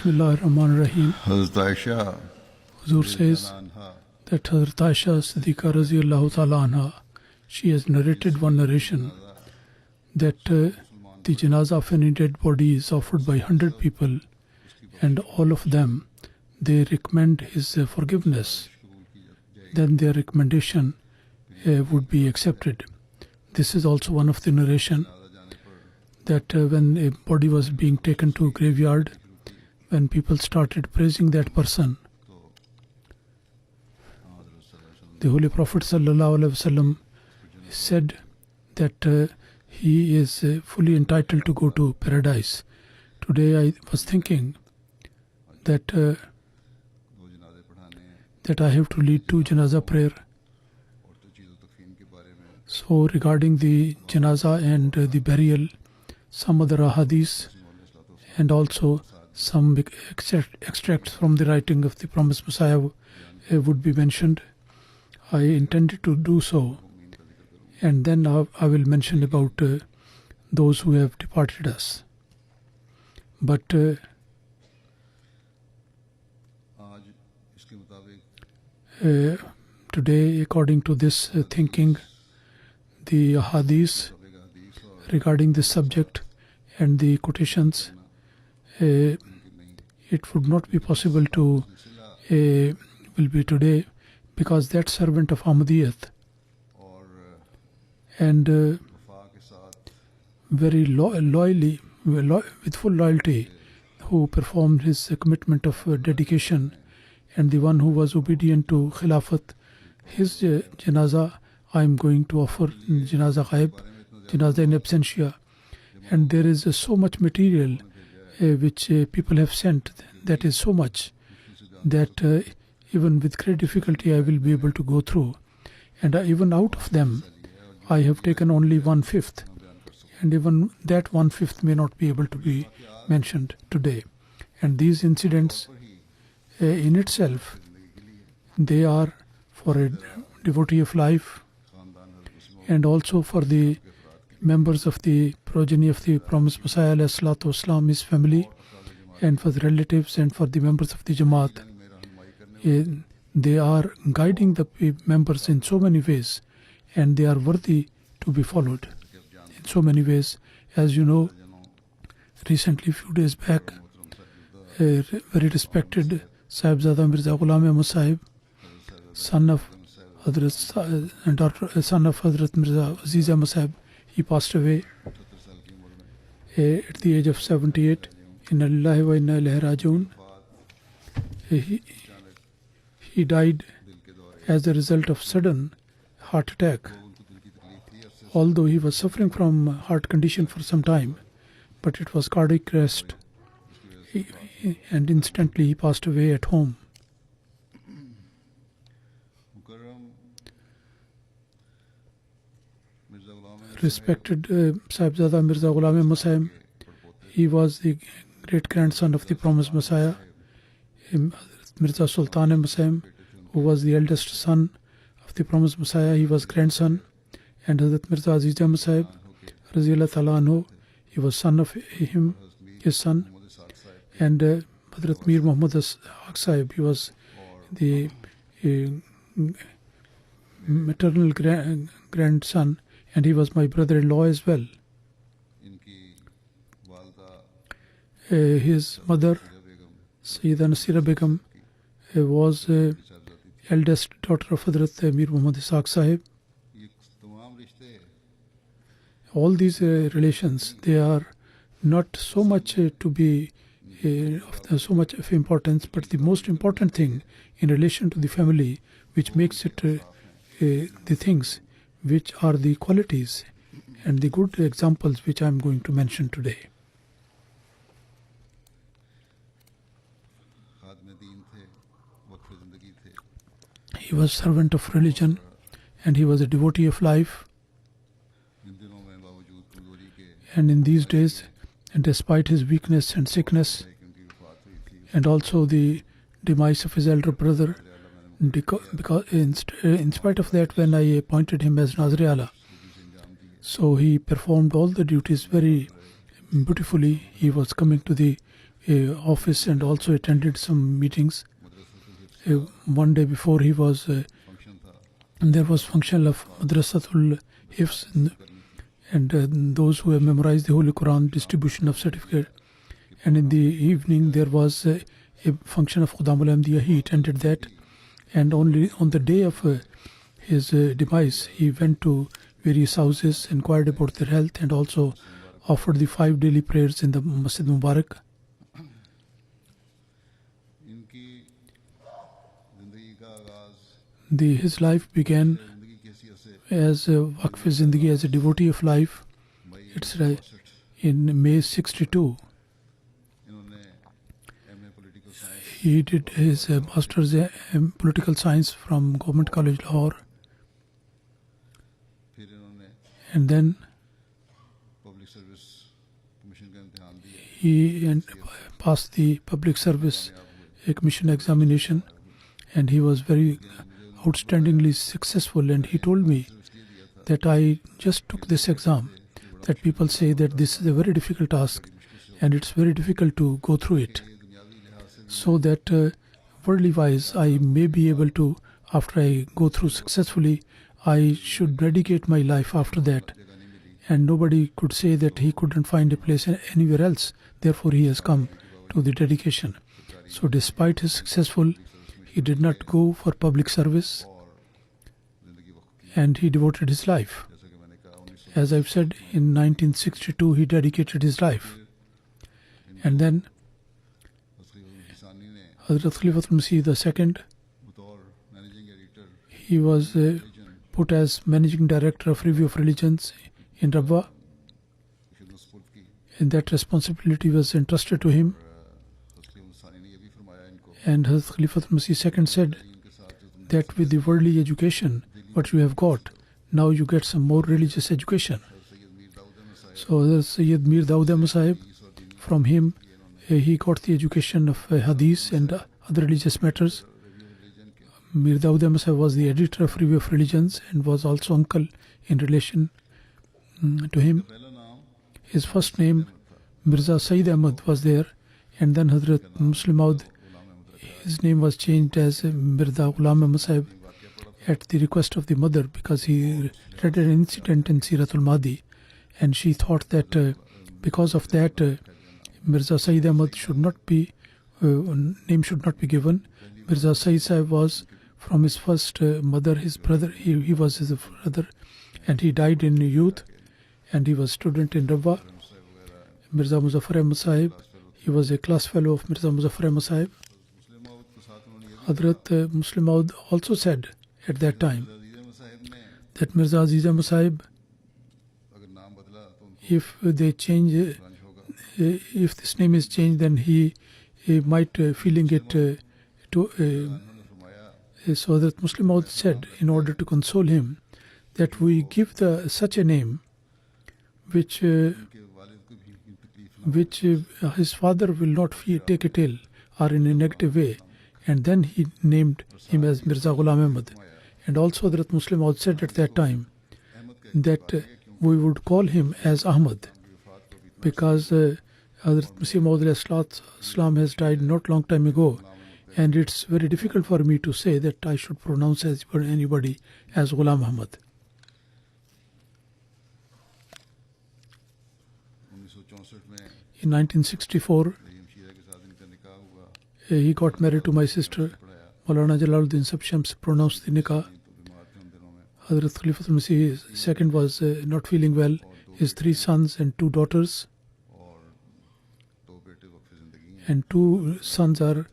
Bismillah ar-Rahman ar-Rahim. Hazrat Aisha Huzoor says that Hazrat Aisha Siddiqa Radhiyallahu Ta'ala Anha, she has narrated one narration that the janazah of any dead body is offered by 100 people, and all of them, they recommend his forgiveness. Then their recommendation would be accepted. This is also one of the narration that when a body was being taken to a graveyard, when people started praising that person, the Holy Prophet ﷺ said that he is fully entitled to go to paradise. Today I was thinking that I have to lead two janazah prayer. So regarding the janazah and the burial, some other ahadith and also some extracts from the writing of the promised Messiah would be mentioned. I intended to do so, and then I will mention about those who have departed us. But today, according to this thinking, the hadiths regarding this subject and the quotations, it would not be possible to will be today, because that servant of Ahmadiyya and very loyally, with full loyalty, who performed his commitment of dedication, and the one who was obedient to Khilafat, his janazah I am going to offer, janazah ghaib, janazah in absentia. And there is so much material which people have sent, that is so much that even with great difficulty I will be able to go through. And even out of them, I have taken only 1/5. And even that 1/5 may not be able to be mentioned today. And these incidents in itself, they are for a devotee of life, and also for the members of the progeny of the promised Messiah, ﷺ, his family, and for the relatives and for the members of the Jamaat. They are guiding the members in so many ways, and they are worthy to be followed in so many ways. As you know, recently, few days back, a very respected Sahibzada Mirza Ghulam Ahmad Saheb, son of Hadhrat and daughter, son of Hadhrat Mirza Aziz Ahmad Saheb, he passed away at the age of 78. Inna lillahi wa inna ilaihi raji'un. He died as a result of sudden heart attack. Although he was suffering from heart condition for some time, but it was cardiac arrest, and instantly he passed away at home. Respected Sahibzada Mirza Ghulam Ahmad Saheb, he was the great grandson of the promised Messiah, Mirza Sultan Ahmad Saheb, who was the eldest son of the promised Messiah. He was grandson, and Hazrat Mirza Aziz Ahmad Saheb, Radhiyallahu Ta'ala Anhu, he was son of him, his son, and Hazrat Mir Muhammad Saheb, he was the maternal grandson, and he was my brother-in-law as well. His mother, Sayyida Nasira Begum, was eldest daughter of Hadhrat Mir Muhammad Saheb. All these relations, they are not so much to be so much of importance, but the most important thing in relation to the family, which makes it the things which are the qualities and the good examples which I am going to mention today. He was servant of religion, and he was a devotee of life. And in these days, and despite his weakness and sickness, and also the demise of his elder brother, because in spite of that, when I appointed him as Nazir-e-Ala, so he performed all the duties very beautifully. He was coming to the office and also attended some meetings. One day before he was, there was function of Madrasatul Hifz, and those who have memorized the Holy Quran, distribution of certificate. And in the evening there was a function of Khudam al-Ahmadiyya. He attended that, and only on the day of his demise, he went to various houses, inquired about their health, and also offered the 5 daily prayers in the Masjid Mubarak. His life began as a Waqf-e-zindagi, as a devotee of life. It's in May 62. He did his master's in political science from Government College Lahore, and then he passed the Public Service Commission examination, and he was very outstandingly successful. And he told me that I just took this exam, that people say that this is a very difficult task and it's very difficult to go through it, so that worldly wise I may be able to, after I go through successfully, I should dedicate my life after that. And nobody could say that he couldn't find a place anywhere else, therefore he has come to the dedication. So despite his successful, he did not go for public service, and he devoted his life. As I've said, in 1962 he dedicated his life. And then Hazrat Khalifatul Massih II, he was put as Managing Director of Review of Religions in Rabwa, and that responsibility was entrusted to him. And Hazrat Khalifatul Massih II said that with the worldly education what you have got, now you get some more religious education. So the Sayyid Mirza Ghulam Ahmad Saheb, from him he got the education of Hadith and other religious matters. Mirza Ghulam Ahmad Saheb was the editor of Review of Religions and was also uncle in relation to him. His first name, Mirza Sayyid Ahmad, was there, and then Hazrat Muslim Maud, his name was changed as Mirza Ghulam Ahmad Saheb at the request of the mother, because he read an incident in Siratul Mahdi, and she thought that because of that Mirza Sayyid Ahmad should not be, name should not be given. Mirza Sayyid Sahib was from his first mother, his brother, he was his brother, and he died in youth, and he was student in Rabwa. Mirza Muzaffar Ahmad Sahib, he was a class fellow of Mirza Muzaffar Ahmad Sahib. Hadhrat Muslim Maud also said at that time that Mirza Aziz Ahmad Sahib, if they change, if this name is changed, then he might feeling it so that Muslim Maud said, in order to console him, that we give such a name which his father will not take it ill or in a negative way. And then he named him as Mirza Ghulam Ahmad. And also Hazrat Muslim Maud said at that time that we would call him as Ahmad, because Hazrat Masih Maud has died not long time ago, and it's very difficult for me to say that I should pronounce as anybody as Ghulam Ahmad. In 1964, he got married to my sister. Maulana Jalaluddin Sahib Shams pronounced the nikah. Hazrat Khalifatul Massih II was not feeling well. His 3 sons and 2 daughters, and 2 sons are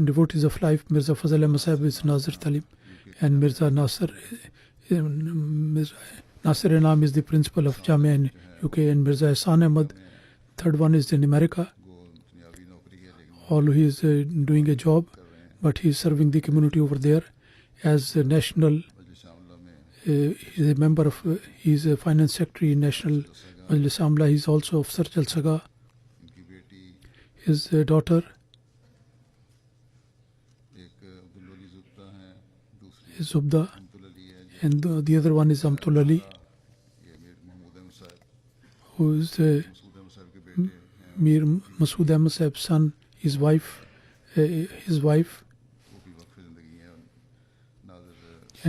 devotees of life. Mirza Fazal Ahmad Sahib is Nazir Talim, and Mirza Nasir Enam is the principal of Jamia in UK, and Mirza Ehsan Ahmad, third one, is in America. Although he is doing a job, but he is serving the community over there as a national. He is a member of. He is a finance secretary in National Majlis Amla. He is also of Sir Jal Saga. His daughter is Zubda, and the other one is Amtul Ali, who is Mir Masood Ahmad Saheb's son, his wife, and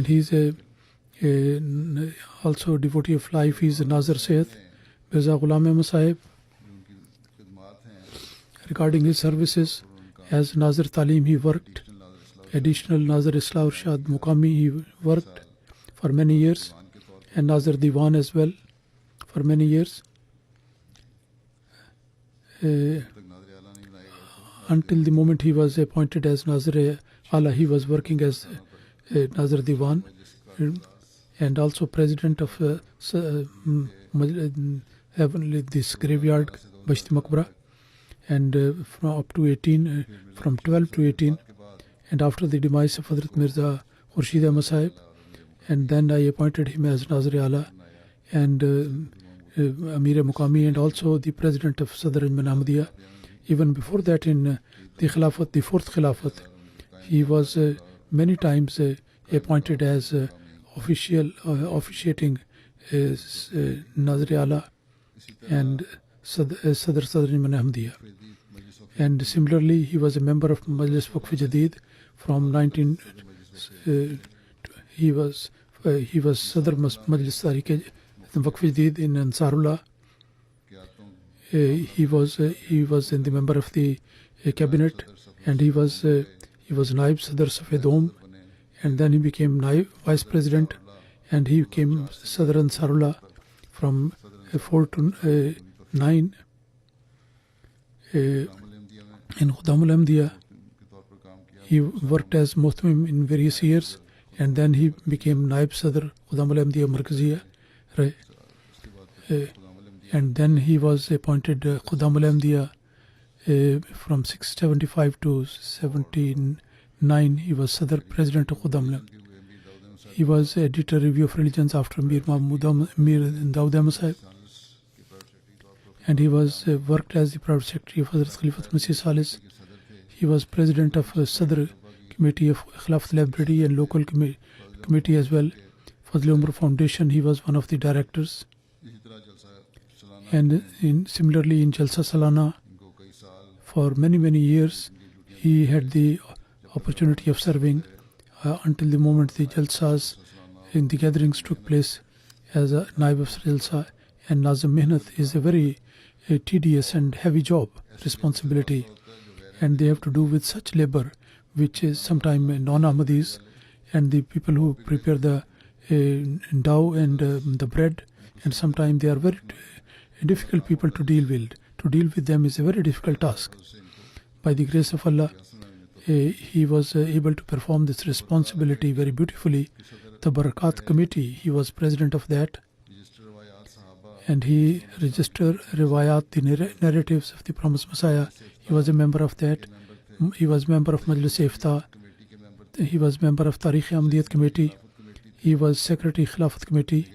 he's also a devotee of life. He's a Nazir Sayyid, Mirza Ghulam Ahmad Saheb. Regarding his services as Nazir Talim, he worked. Additional Nazir Islah Urshad Muqami, he worked for many years, and Nazir Diwan as well for many years. Until the moment he was appointed as Nazir Ala, he was working as Nazir Diwan and also president of this graveyard, Bashti Maqbara, and from up to 18, from 12 to 18, and after the demise of Hazrat Mirza Khurshid Ahmad Saheb, and then I appointed him as Nazir Ala and Amir Muqami, and also the president of Sadr Ahmadiyya. Even before that, in the Khilafat, the fourth Khilafat, he was many times appointed as officiating Nazir Ala and Sadr Ahmadiyya. And similarly, he was a member of Majlis Waqf-e-Jadid from 19. He was Sadr Majlis Tariq Waqf-e-Jadid in Ansarullah. He was in the member of the cabinet, and he was Naib Sadr Safedom, and then he became Naib Vice President, and he became Sadr Ansarullah from 4 to 9. In Ghulam Ahmadiyya, he worked as Muhtamim in various years, and then he became Naib Sadr Ghulam Ahmadiyya Markaziya, right? And then he was appointed Ghulam Ahmadiyya from 675 to 79. He was Sadr President of Ghulam Ahmadiyya. He was editor review of religions after Mir Daud Ahmad Saheb, and he was worked as the private secretary of Hazrat Khalifatul Masih Salis. He was president of Sadr Committee of Khilafat Library and local committee as well. Fazl Umar Foundation, he was one of the directors. And similarly in Jalsa Salana, for many years, he had the opportunity of serving until the moment the Jalsas in the gatherings took place as a Naib of Jalsa. And Nazim Mehnat is a very tedious and heavy job, responsibility, and they have to do with such labor, which is sometimes non-Ahmadis, and the people who prepare the dough and the bread, and sometimes they are very difficult people to deal with. To deal with them is a very difficult task. By the grace of Allah, he was able to perform this responsibility very beautifully. The Barakat Committee, he was president of that, and he registered Riwayat, the narratives of the promised Messiah. He was a member of that. He was member of Majlis Ifta. He was member of Tariq Ahmadiyyat Committee. He was secretary Khilafat Committee.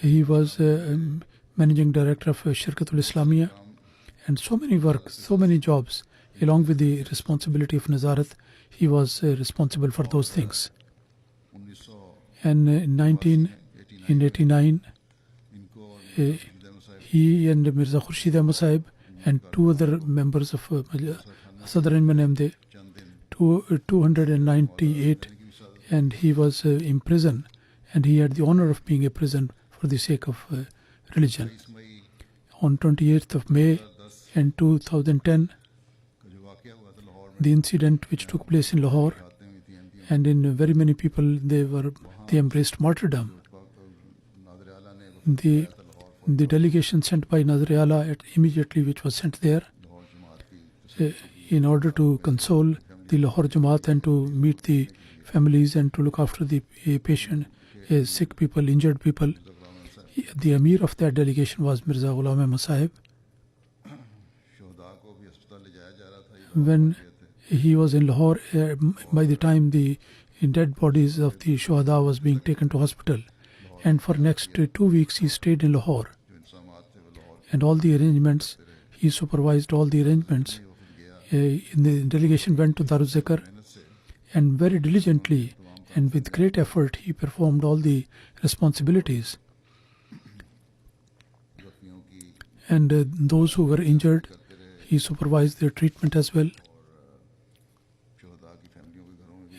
He was managing director of Shirkatul Islamiyya, and so many works, so many jobs, along with the responsibility of Nazarat. He was responsible for those things. And in 1989, he and Mirza Khurshid Ahmad Saheb and two other members of Sadr Ahmad 298, and he was in prison, and he had the honor of being in prison for the sake of religion. On 28th of May in 2010, the incident which took place in Lahore, and in very many people they embraced martyrdom. The delegation sent by Nazir Ala immediately, which was sent there in order to console the Lahore Jamaat and to meet the families and to look after the patient, sick people, injured people. The Amir of that delegation was Mirza Ghulam Ahmad Saheb. When he was in Lahore, by the time the dead bodies of the Shuhada was being taken to hospital, and for next 2 weeks he stayed in Lahore, and all the arrangements, he supervised all the arrangements. The delegation went to Darul Zikr, and very diligently and with great effort he performed all the responsibilities. and those who were injured, he supervised their treatment as well.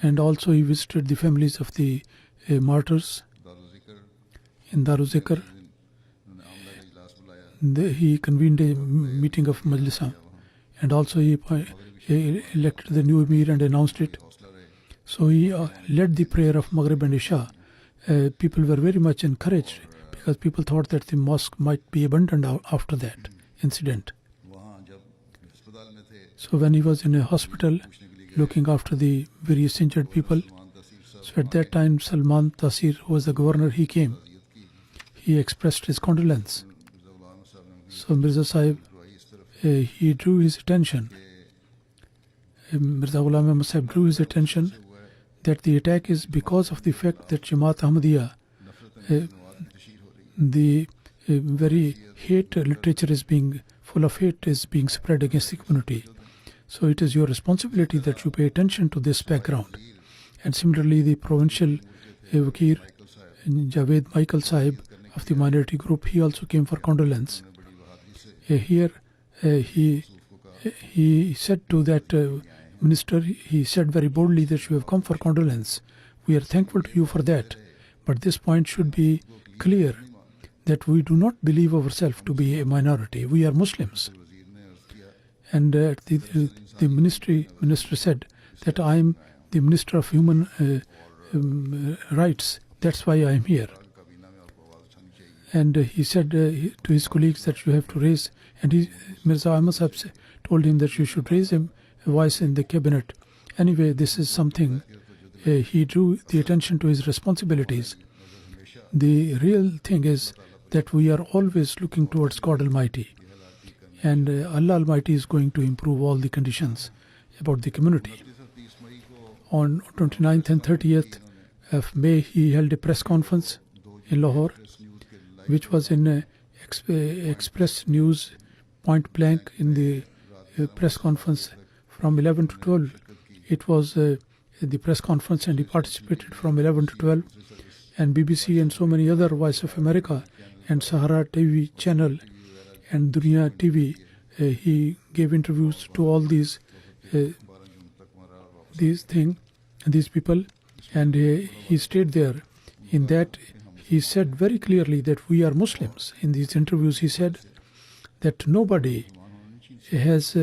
And also he visited the families of the martyrs in Daruzikr. He convened a meeting of Majlisa, and also he elected the new Emir and announced it. So he led the prayer of Maghrib and Isha. People were very much encouraged because people thought that the mosque might be abandoned after that incident. So when he was in a hospital looking after the various injured people, so at that time Salman Tasir, who was the governor, he came. He expressed his condolence. So Mirza Sahib, he drew his attention. Mirza Ghulam Ahmad Saheb drew his attention that the attack is because of the fact that Jamaat Ahmadiyya, the very hate literature is being full of hate is being spread against the community. So it is your responsibility that you pay attention to this background. And similarly, the provincial Wakir Javed Michael Sahib of the minority group, he also came for condolence. Here he said to that minister, he said very boldly that you have come for condolence. We are thankful to you for that. But this point should be clear, that we do not believe ourselves to be a minority. We are Muslims. And the minister said that I am the Minister of Human Rights. That's why I am here. And he said to his colleagues that you have to raise, and Mirza Ahmad Sahib told him that you should raise a voice in the cabinet. Anyway, this is something, he drew the attention to his responsibilities. The real thing is that we are always looking towards God Almighty. And Allah Almighty is going to improve all the conditions about the community. On 29th and 30th of May, he held a press conference in Lahore, which was in Express News, point blank in the press conference from 11 to 12. It was the press conference, and he participated from 11 to 12. And BBC and so many other, Voice of America and Sahara TV channel and Dunia TV, he gave interviews to all these people, and he stayed there. In that, he said very clearly that we are Muslims. In these interviews, he said that nobody has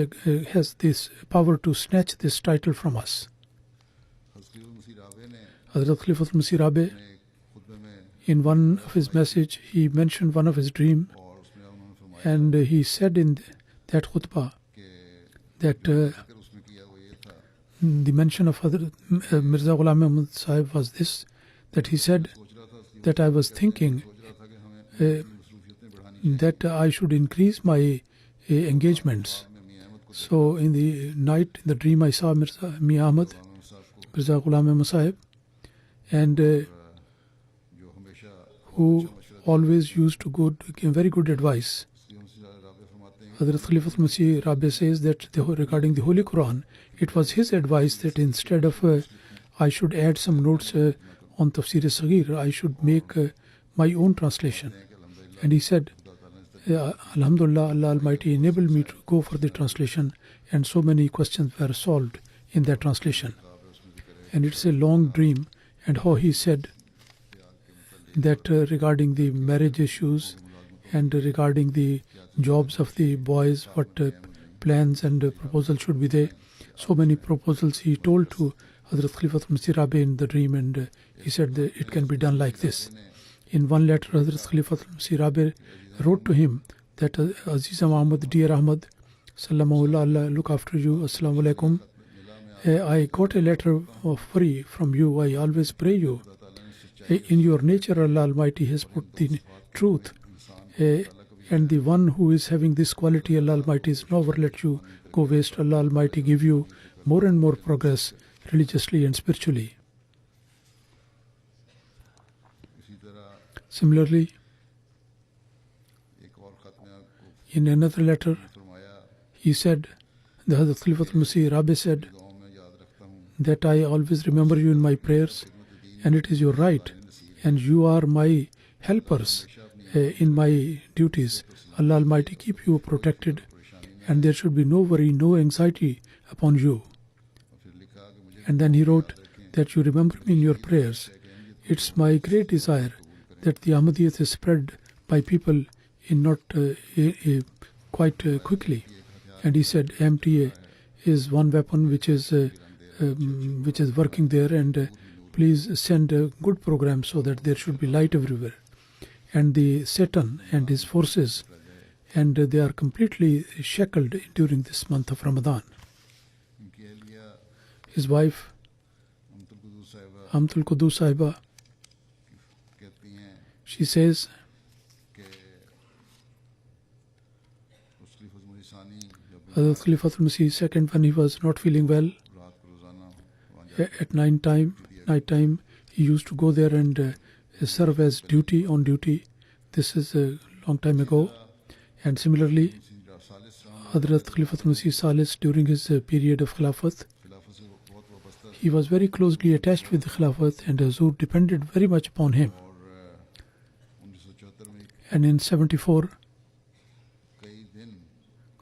this power to snatch this title from us. Hazrat Khalifatul Masih Rabe, in one of his message, he mentioned one of his dream, and he said in that khutbah that the mention of Hadhrat Mirza Ghulam Ahmad Saheb was this, that he said that I was thinking that I should increase my engagements. So in the night, in the dream, I saw Mirza Ghulam Ahmad Saheb, and who always used to give very good advice. Hazrat Khalifatul Masih Rabe says that regarding the Holy Quran, it was his advice that instead of I should add some notes on Tafsir-e-Saghir, I should make my own translation. And he said, Alhamdulillah, Allah Almighty enabled me to go for the translation, and so many questions were solved in that translation. And it's a long dream, and how he said that regarding the marriage issues and regarding the jobs of the boys, what plans and proposals should be there. So many proposals he told to Hazrat Khalifatul Masih Rabe in the dream, and he said that it can be done like this. In one letter, Hazrat Khalifatul Masih Rabe wrote to him that Aziz Ahmad, dear Ahmad, Sallallahu Allah, look after you, Assalamu alaikum. I got a letter of free from you. I always pray you. In your nature, Allah Almighty has put the truth. And the one who is having this quality, Allah Almighty is never let you go waste. Allah Almighty give you more and more progress religiously and spiritually. Similarly, in another letter, he said, the Hazrat Khalifatul Masih Rabe said, that I always remember you in my prayers, and it is your right, and you are my helpers, in my duties. Allah Almighty keep you protected, and there should be no worry, no anxiety upon you. And then he wrote that you remember me in your prayers. It's my great desire that the Ahmadiyya is spread by people in not quite quickly. And he said MTA is one weapon which is working there, and please send a good program so that there should be light everywhere. And the Satan and his forces, and they are completely shackled during this month of Ramadan. His wife, Amtul Qudus Sahiba, she says Hazrat Khalifatul Masih second, when he was not feeling well, at night time, he used to go there and serve as on duty. This is a long time ago. And similarly, Hadhrat Khalifatul Masih Salis, during his period of Khilafat, he was very closely attached with the Khilafat, and Huzoor depended very much upon him. And in 74,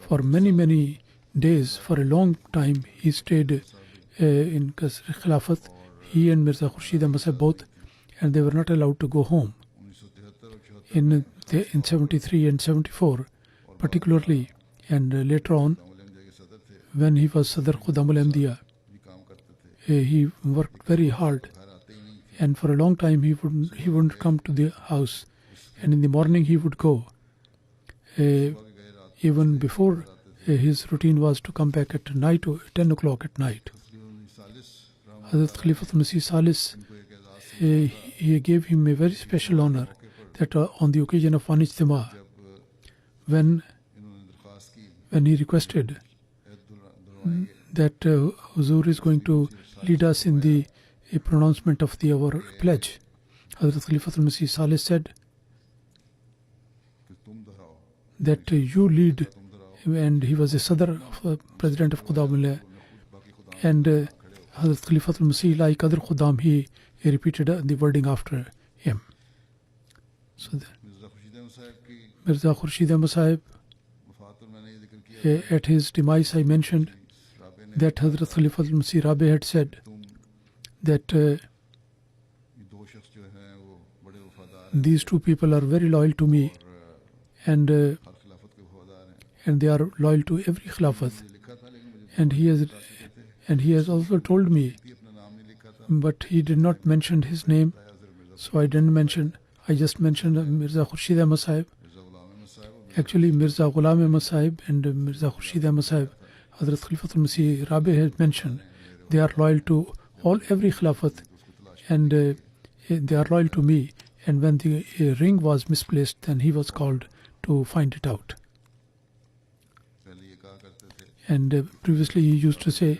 for many days, for a long time, he stayed in Khilafat, he and Mirza Ghulam Ahmad Saheb both, and they were not allowed to go home. In 73 and 74 particularly, and later on, when he was Sadr Khudamul Ahmadiyya, he worked very hard, and for a long time he wouldn't come to the house, and in the morning he would go. Even before, his routine was to come back at night, 10 o'clock at night. Hazrat Khalifatul Masih Salis, he gave him a very special honor that on the occasion of Ijtima, when he requested that Huzoor is going to lead us in the pronouncement of our pledge, Hazrat Khalifatul Masih Salis said that you lead, and he was a Sadr of President of Qudamullah, and Hazrat Khalifatul Masih, like other Qudam, he repeated the wording after him. So Mirza Ghulam Ahmad Saheb, at his demise, I mentioned that Hazrat Khalifatul Masih Rabi had said that these two people are very loyal to me, and they are loyal to every Khilafat. And he has also told me, but he did not mention his name, so I didn't mention. I just mentioned Mirza Ghulam Ahmad Saheb. Actually, Mirza Ghulam Ahmad Saheb and Mirza Ghulam Ahmad Saheb, Hazrat Khalifatul Masih Rabi has mentioned, they are loyal to every Khilafat, and they are loyal to me. And when the ring was misplaced, then he was called to find it out. And previously he used to say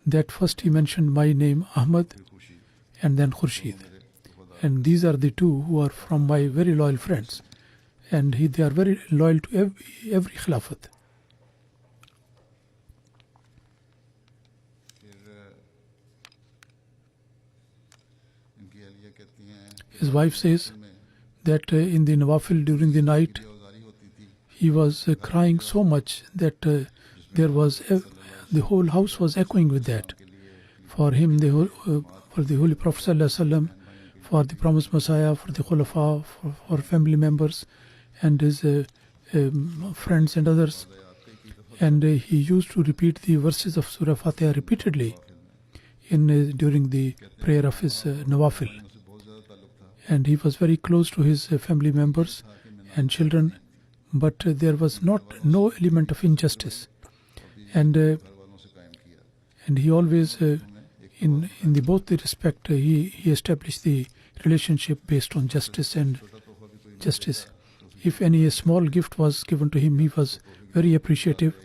that first he mentioned my name Ahmad, and then Khurshid, and these are the two who are from my very loyal friends, and they are very loyal to every Khilafat. His wife says that in the Nawafil during the night, he was crying so much that there was the whole house was echoing with that. For him, for the Holy Prophet ﷺ, for the promised Messiah, for the Khulafa, for family members and his friends and others. And he used to repeat the verses of Surah Fatiha repeatedly during the prayer of his Nawafil. And he was very close to his family members and children, but there was no element of injustice. And he always, in both the respect, he established the relationship based on justice and justice. If any small gift was given to him, he was very appreciative.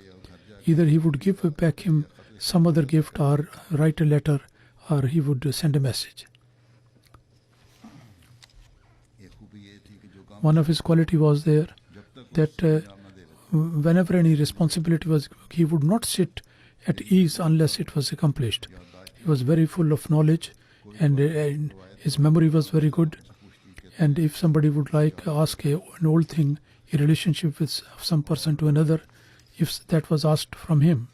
Either he would give back him some other gift, or write a letter, or he would send a message. One of his quality was there that whenever any responsibility was, he would not sit at ease unless it was accomplished. He was very full of knowledge, and his memory was very good, And if somebody would like ask an old thing, a relationship with some person to another, if that was asked from him,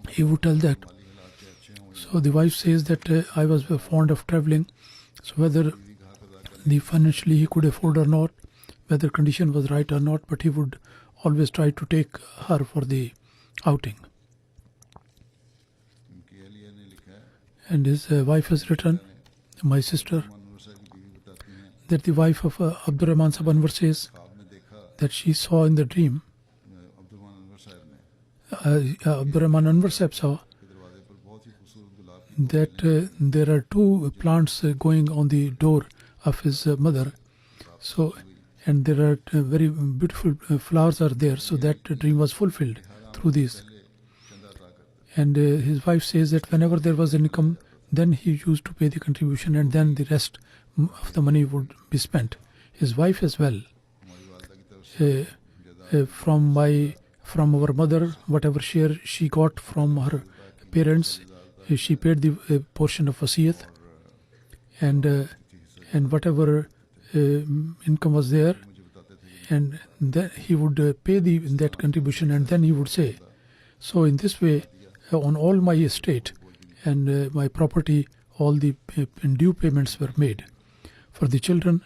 he would tell that. So the wife says that I was fond of traveling, so whether the financially he could afford or not, whether condition was right or not, but he would always try to take her for the outing. And his wife has written, my sister, that the wife of Abdurrahman Sahib Anwar says that she saw in the dream, Abdurrahman Anwar Sahib saw that there are two plants going on the door of his mother. So, and there are very beautiful flowers are there. So that dream was fulfilled through this. And his wife says that whenever there was income, then he used to pay the contribution, and then the rest of the money would be spent. His wife as well. From our mother, whatever share she got from her parents, she paid the portion of wasiyat, and whatever income was there, and then he would pay that contribution, and then he would say, so in this way, on all my estate and my property, all the due payments were made. For the children,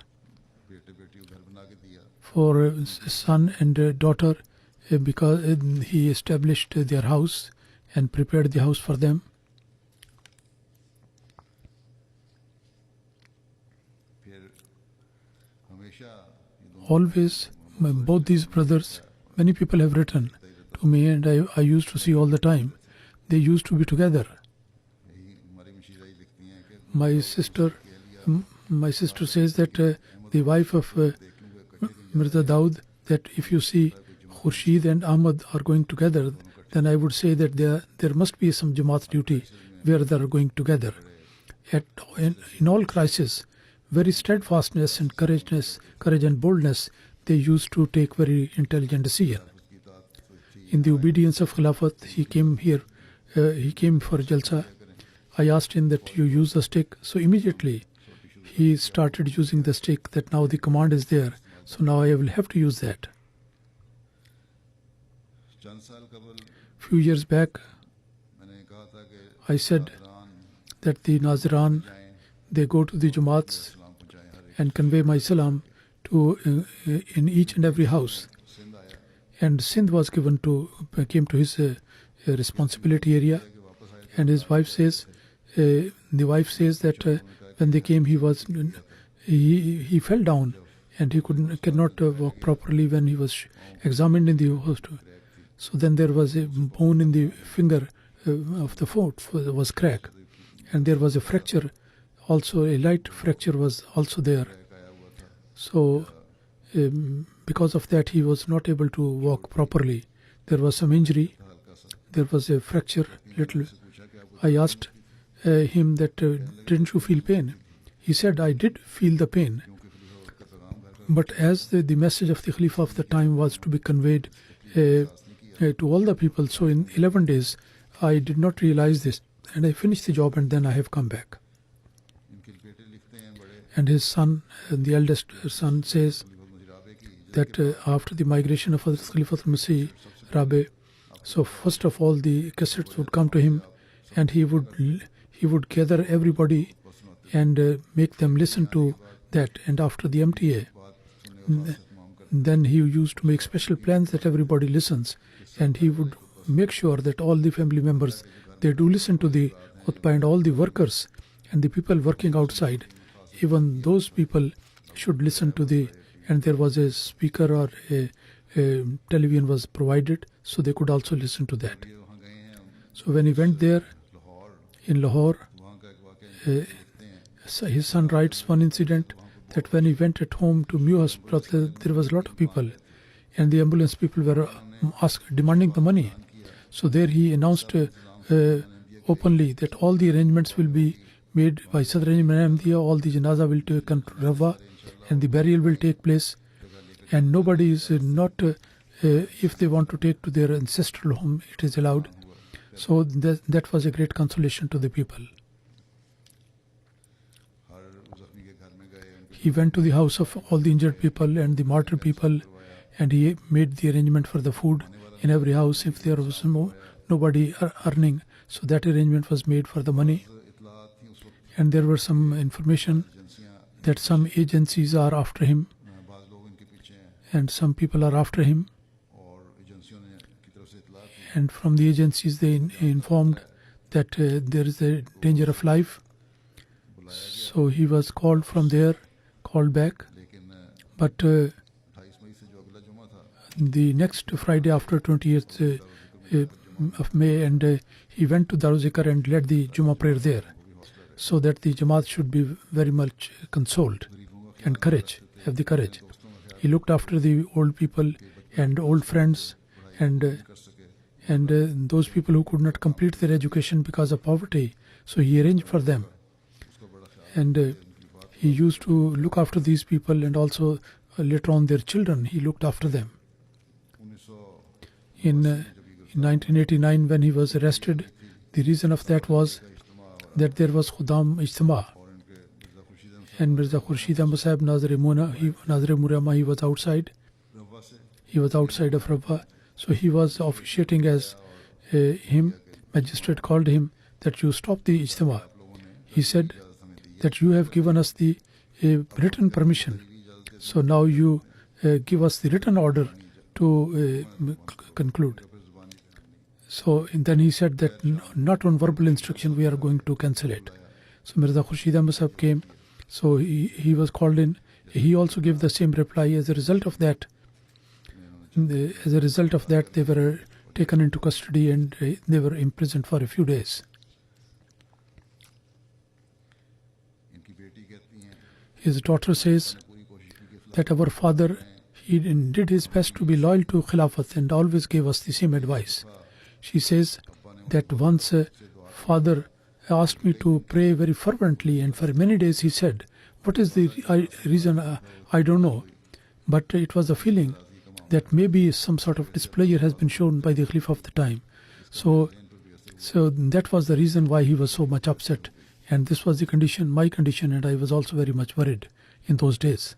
for son and daughter, because he established their house and prepared the house for them. Always, both these brothers, many people have written to me, and I used to see all the time, they used to be together. My sister says that the wife of Mirza Daud, that if you see Khurshid and Ahmad are going together, then I would say that there must be some Jamaat duty where they are going together. In all crises, very steadfastness and courage and boldness, they used to take very intelligent decision. In the obedience of Khilafat, he came here, he came for Jalsa. I asked him that you use the stick, so immediately he started using the stick, that now the command is there, so now I will have to use that. Few years back, I said that the Naziran, they go to the Jamaats and convey my salam to in each and every house. And Sindh was came to his responsibility area. And his wife says, the wife says that when they came, he fell down and he cannot walk properly when he was examined in the hospital. So then there was a bone in the finger of the foot was cracked, and there was a fracture. Also, a light fracture was also there. So, because of that, he was not able to walk properly. There was some injury. There was a fracture, little. I asked him that, didn't you feel pain? He said, I did feel the pain. But as the message of the Khalifa of the time was to be conveyed to all the people, so in 11 days, I did not realize this. And I finished the job, and then I have come back. And his son, the eldest son, says that after the migration of Hazrat Khalifatul Massih, Rabe, so first of all the cassettes would come to him, and he would gather everybody and make them listen to that. And after the MTA, then he used to make special plans that everybody listens, and he would make sure that all the family members, they do listen to the khutbah, and all the workers and the people working outside, even those people should listen to and there was a speaker or a television was provided, so they could also listen to that. So when he went there in Lahore, his son writes one incident that when he went at home to Mew Hospital, there was a lot of people, and the ambulance people were demanding the money. So there he announced openly that all the arrangements will be made by Sadr Ahmadiyya, all the Janaza will take to Rawa, and the burial will take place, and nobody is not, if they want to take to their ancestral home, it is allowed. So that was a great consolation to the people. He went to the house of all the injured people and the martyred people, and he made the arrangement for the food in every house if there was nobody earning. So that arrangement was made for the money. And there were some information that some agencies are after him and some people are after him. And from the agencies they informed that there is a danger of life. So he was called from there, called back. But the next Friday after 20th of May, and he went to Daruzikar and led the Jummah prayer there, so that the Jamaat should be very much consoled and have the courage. He looked after the old people and old friends and those people who could not complete their education because of poverty. So he arranged for them. And he used to look after these people, and also later on their children, he looked after them. In 1989, when he was arrested, the reason of that was that there was Khudam Ijtima, and Mirza Khurshid Ahmad Saheb Nazir Murama, he was outside. He was outside of Rabba. So he was officiating as him. Magistrate called him that you stop the Ijtima. He said that you have given us the written permission. So now you give us the written order to conclude. So and then he said that not on verbal instruction we are going to cancel it. So Mirza Khurshid Ahmad Saheb came. So he was called in. He also gave the same reply. As a result of that, they were taken into custody and they were imprisoned for a few days. His daughter says that our father, he did his best to be loyal to Khilafat and always gave us the same advice. She says that once father asked me to pray very fervently, and for many days he said, what is the reason? I don't know. But it was a feeling that maybe some sort of displeasure has been shown by the Khalifa of the time. So that was the reason why he was so much upset. And this was the condition, my condition, and I was also very much worried in those days.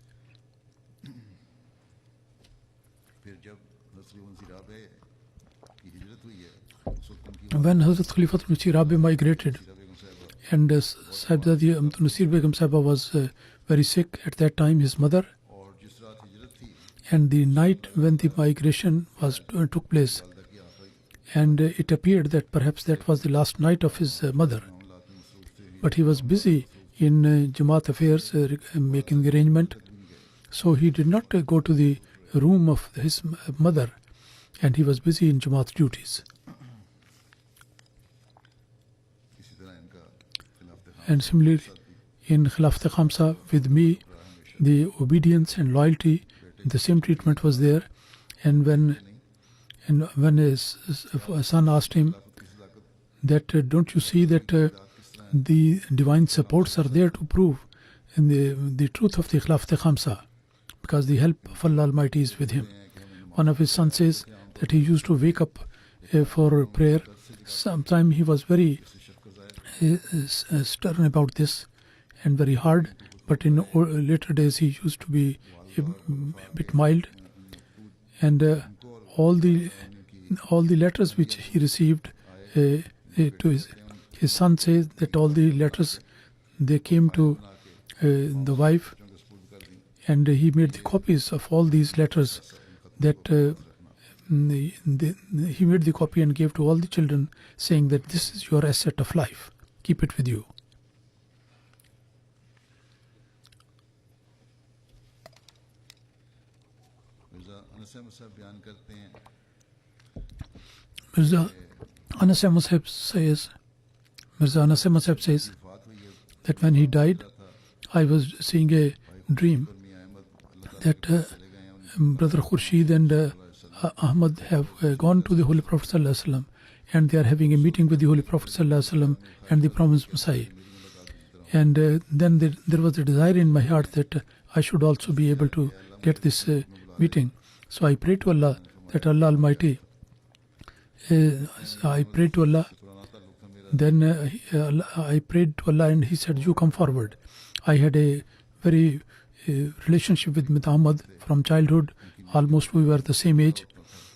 When Hazrat Khalifatul Rabi migrated, and Sahibzadi Nasir Begum Sahaba was very sick at that time, his mother, and the night when the migration took place, and it appeared that perhaps that was the last night of his mother. But he was busy in Jamaat affairs, making the arrangement. So he did not go to the room of his mother, and he was busy in Jamaat duties. And similarly, in Khilafat Khamsa, with me, the obedience and loyalty, the same treatment was there. And when his son asked him that, don't you see that the divine supports are there to prove the truth of the Khilafat Khamsa, because the help of Allah Almighty is with him. One of his sons says that he used to wake up for prayer. Sometimes he was very stern about this and very hard, but in later days he used to be a bit mild. And all the letters which he received to his son says that all the letters, they came to the wife, and he made the copies of all these letters, that he made the copy and gave to all the children, saying that this is your asset of life, keep it with you. Mirza Anas Ahmad Saheb says that when he died, I was seeing a dream that Brother Khurshid and Ahmad have gone to the Holy Prophet ﷺ, and they are having a meeting with the Holy Prophet ﷺ and the promised Messiah. And then there was a desire in my heart that I should also be able to get this meeting. So I prayed to Allah that Allah Almighty I prayed to Allah. Then I prayed to Allah and He said, you come forward. I had a very relationship with Mirza Ahmad from childhood. Almost we were the same age.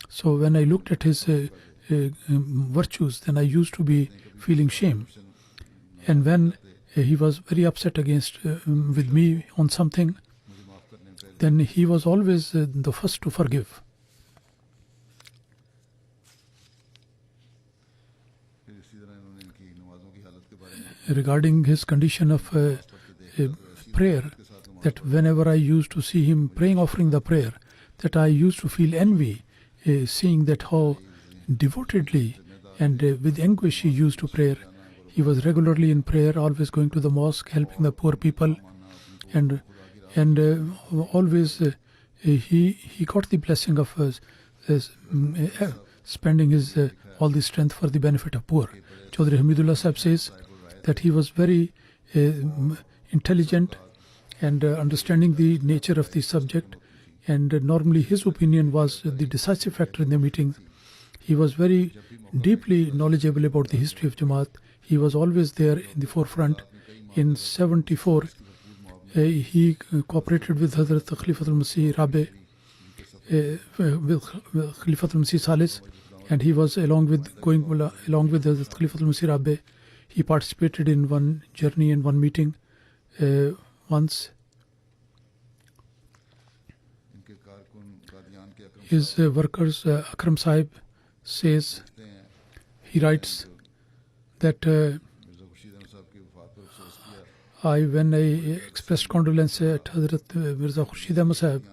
So when I looked at his virtues, then I used to be feeling shame. And when he was very upset with me on something, then he was always the first to forgive. Regarding his condition of prayer, that whenever I used to see him praying, offering the prayer, that I used to feel envy, seeing that how devotedly and with anguish he used to pray. He was regularly in prayer, always going to the mosque, helping the poor people, and always he got the blessing of spending his all the strength for the benefit of poor. Chaudhry Hamidullah Sahib says that he was very intelligent and understanding the nature of the subject, and normally his opinion was the decisive factor in the meetings. He was very deeply knowledgeable about the history of Jamaat. He was always there in the forefront. In 74, he cooperated with Hazrat Khalifatul Massih Rabe, with Khalifatul Massih Salis, and he was along with Hazrat Khalifatul Massih Rabe. He participated in one journey and one meeting once. His workers, Akram Sahib says, he writes that when I expressed condolence at Hazrat Mirza Ghulam Ahmad Saheb,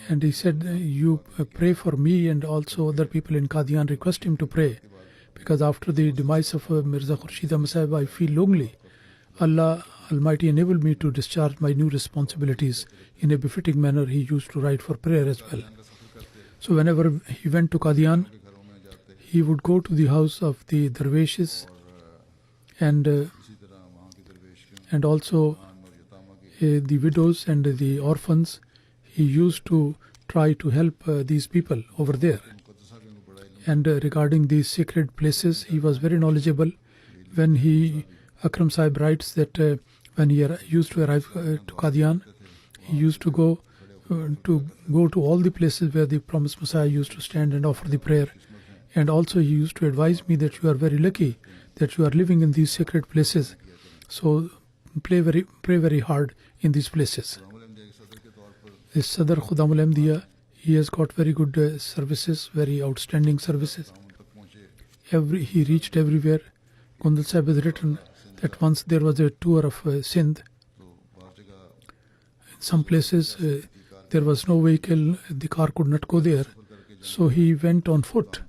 and he said, you pray for me and also other people in Qadian, request him to pray, because after the demise of Mirza Ghulam Ahmad Saheb, I feel lonely. Allah Almighty enabled me to discharge my new responsibilities in a befitting manner. He used to write for prayer as well. So whenever he went to Qadian, he would go to the house of the Darweshes and also the widows and the orphans. He used to try to help these people over there. And regarding these sacred places, he was very knowledgeable. When Akram Sahib writes that when he used to arrive to Qadian, he used to go to all the places where the promised Messiah used to stand and offer the prayer. And also he used to advise me that you are very lucky that you are living in these sacred places. So pray very hard in these places. This Sadr Khudam al-Ahmadiyya, he has got very good services, very outstanding services. He reached everywhere. Gundal Sahib has written that once there was a tour of Sindh. In some places there was no vehicle, the car could not go there. So he went on foot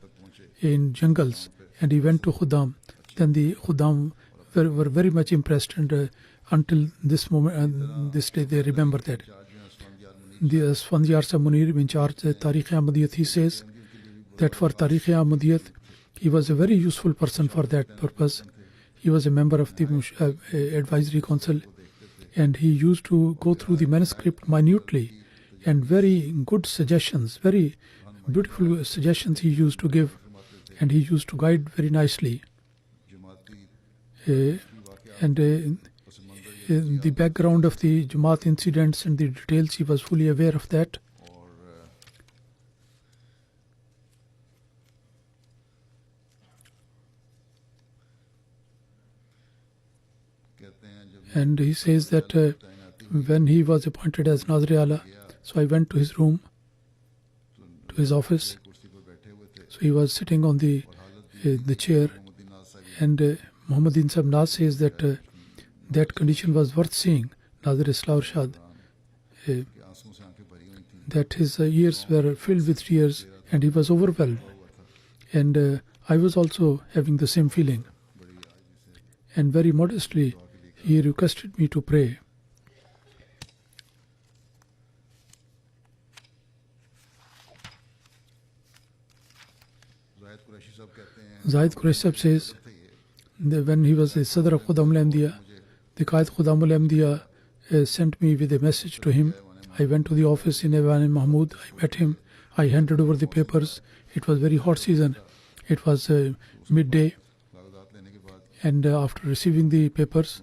in jungles and he went to Khudam. Then the Khudam were very much impressed, and until this moment, this day, they remember that. The Sfandiyar Sahib Munir, in charge Tariq-e Ahmadiyyat, he says that for Tariq-e Ahmadiyyat, he was a very useful person for that purpose. He was a member of the advisory council, and he used to go through the manuscript minutely, and very good suggestions, very beautiful suggestions he used to give, and he used to guide very nicely. The background of the Jamaat incidents and the details, he was fully aware of that. And he says that when he was appointed as Nazir-e-Ala, so I went to his room, to his office. So he was sitting on the chair, and Muhammadin Sahib Naz says that that condition was worth seeing. Nazir Islah Irshad, that his ears were filled with tears and he was overwhelmed. And I was also having the same feeling. And very modestly, he requested me to pray. Zahid Quraish Sahib says that when he was the Sadr of Khudam al-Ahmadiyya, the Qaid Khudam al-Ahmadiyya sent me with a message to him. I went to the office in Evan Mahmud. I met him. I handed over the papers. It was very hot season, It was midday, and after receiving the papers,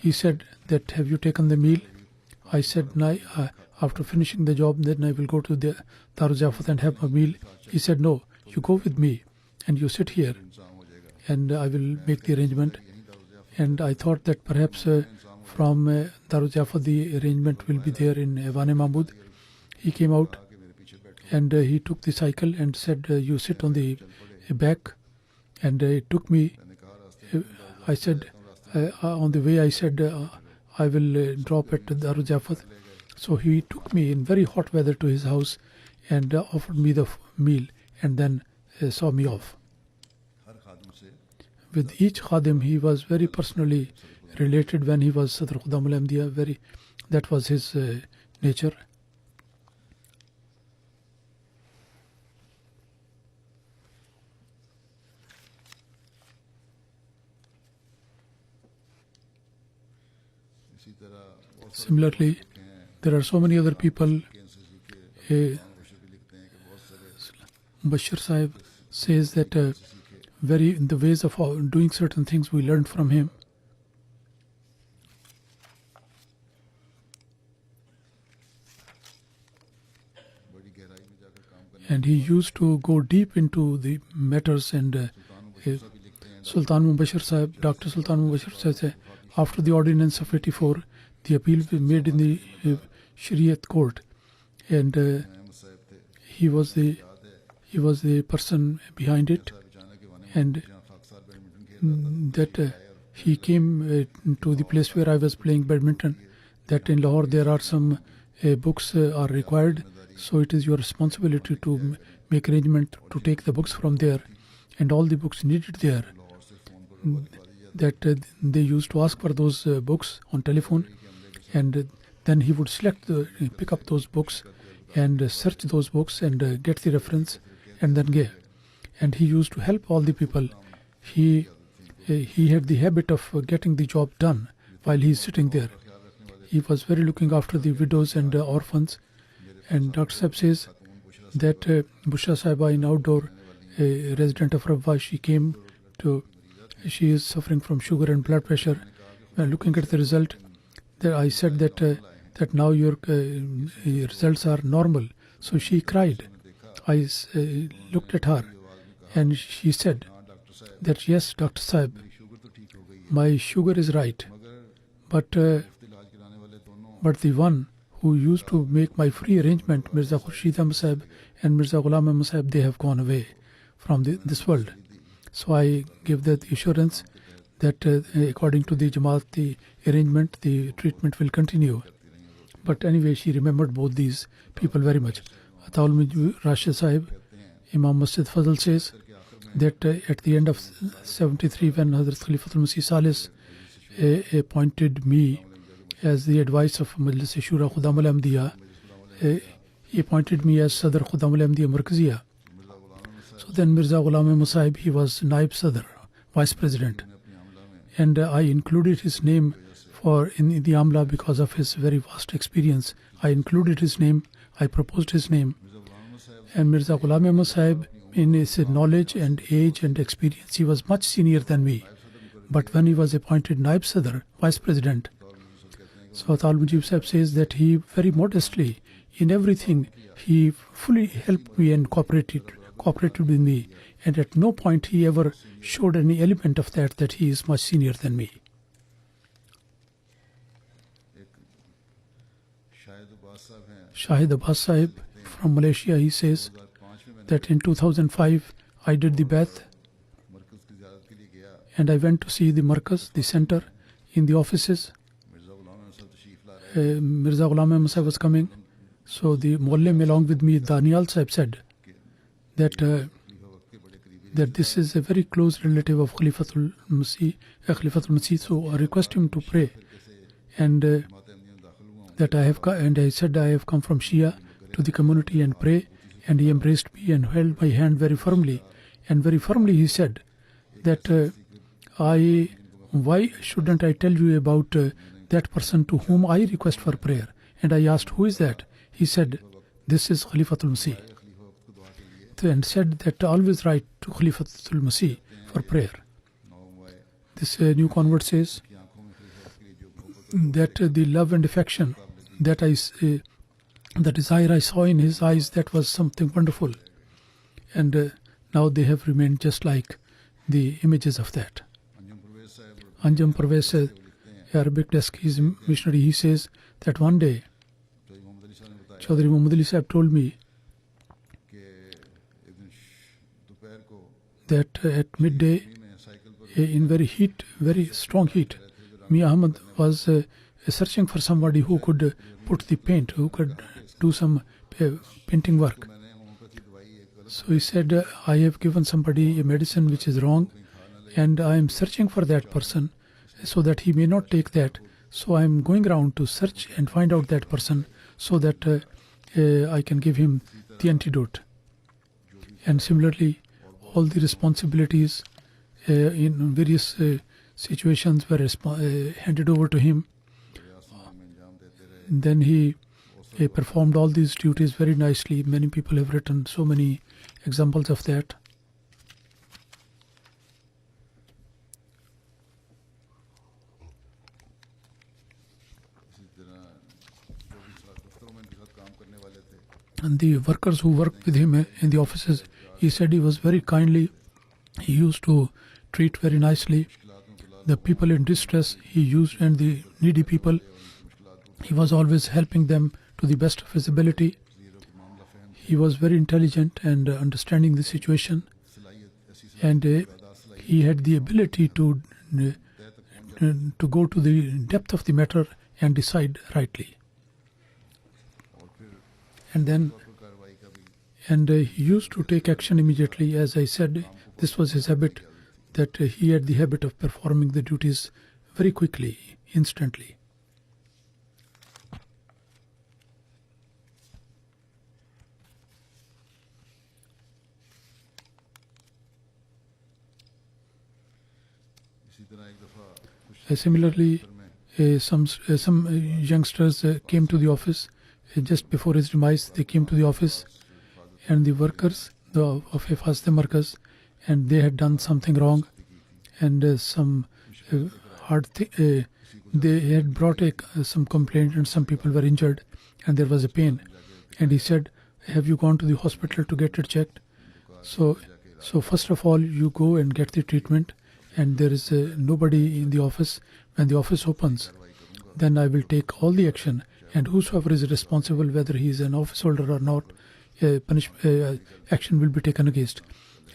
he said that, have you taken the meal? I said, no, after finishing the job, then I will go to the Darul Ziyafat and have a meal. He said, no, you go with me and you sit here and I will make the arrangement. And I thought that perhaps from Darul Ziyafat the arrangement will be there in Evan Mahmud. He came out and he took the cycle and said, you sit on the back. And it took me, I said, on the way I said, I will drop at Darul Ziyafat. So he took me in very hot weather to his house and offered me the meal and then saw me off. With each khadim, he was very personally related. When he was Sadr Khudam al-Ahmadiyya, that was his nature. Similarly, there are so many other people. Bashir Sahib says that the ways of doing certain things we learned from him. And he used to go deep into the matters. And Sultan Mubashir Sahib, Dr. Sultan Mubashir says, after the ordinance of 84, the appeal was made in the Shariat court, and he was the person behind it, and that he came to the place where I was playing badminton, that in Lahore there are some books are required, so it is your responsibility to make arrangement to take the books from there, and all the books needed there, that they used to ask for those books on telephone, and then he would pick up those books and search those books and get the reference and then give. And he used to help all the people. He had the habit of getting the job done while he is sitting there. He was very looking after the widows and orphans. And Dr. Sahib says that Bushra Sahiba, in outdoor, a resident of Rabwa, she is suffering from sugar and blood pressure. Looking at the result, I said that now your results are normal. So she cried. I looked at her and she said that, yes, Dr. Sahib, my sugar is right. But the one who used to make my free arrangement, Mirza Khurshid Ahmad Saheb and Mirza Ghulam Ahmad Saheb, they have gone away from this world. So I give that assurance that according to the Jamaat, the arrangement, the treatment will continue. But anyway, she remembered both these people very much. Ataul Rashid Sahib, Imam Masjid Fazl says that at the end of 73, when Hazrat Khalifatul Masih Salis appointed me as the advice of Majlis Shura Khudam al-Ahmadiyya, he appointed me as Sadr Khudam al-Ahmadiyya Markaziya. So then Mirza Ghulam Ahmad Saheb, he was Naib Sadr, Vice President. And I included his name in the Amla because of his very vast experience. I included his name, I proposed his name. And Mirza Ghulam Ahmad Saheb, in his knowledge and age and experience, he was much senior than me. But when he was appointed Naib Sadr, Vice President, so Atal Mujib Sahib says that he very modestly, in everything, he fully helped me and cooperated with me. And at no point he ever showed any element of that he is much senior than me. Shahid Abbas Sahib from Malaysia, he says that in 2005 I did the Bath and I went to see the Markaz, the center, in the offices. Mirza Ghulam Ahmad Sahib was coming. So the Muallim along with me, Daniel Sahib, said that this is a very close relative of Khalifatul Masih, so I request him to pray. And I said I have come from Shia to the community and pray. And he embraced me and held my hand very firmly. And very firmly he said that why shouldn't I tell you about that person to whom I request for prayer? And I asked, who is that? He said, this is Khalifatul Masih. and said that always write to Khalifatul Massih for prayer. This new convert says that the love and affection that the desire I saw in his eyes, that was something wonderful. And now they have remained just like the images of that. Anjum Parvez, Arabic desk, he's a missionary, he says that one day Chaudhry Muhammad Ali Sahib told me that at midday, in very strong heat, Mir Ahmad was searching for somebody who could put the paint, who could do some painting work. So he said, I have given somebody a medicine which is wrong, and I am searching for that person so that he may not take that. So I am going around to search and find out that person so that I can give him the antidote. And similarly, all the responsibilities in various situations were handed over to him. Then he performed all these duties very nicely. Many people have written so many examples of that. And the workers who worked with him in the offices, he said he was very kindly. He used to treat very nicely the people in distress, and the needy people. He was always helping them to the best of his ability. He was very intelligent and understanding the situation. And he had the ability to go to the depth of the matter and decide rightly. And he used to take action immediately. As I said, this was his habit, that he had the habit of performing the duties very quickly, instantly. Similarly, some youngsters came to the office. Just before his demise, they came to the office, and the workers of Hifaz Markaz, and they had done something wrong, and some hard thing. They had brought some complaint, and some people were injured, and there was a pain. And he said, "Have you gone to the hospital to get it checked?" So first of all, you go and get the treatment, and there is nobody in the office. When the office opens, then I will take all the action, and whosoever is responsible, whether he is an office holder or not, action will be taken against.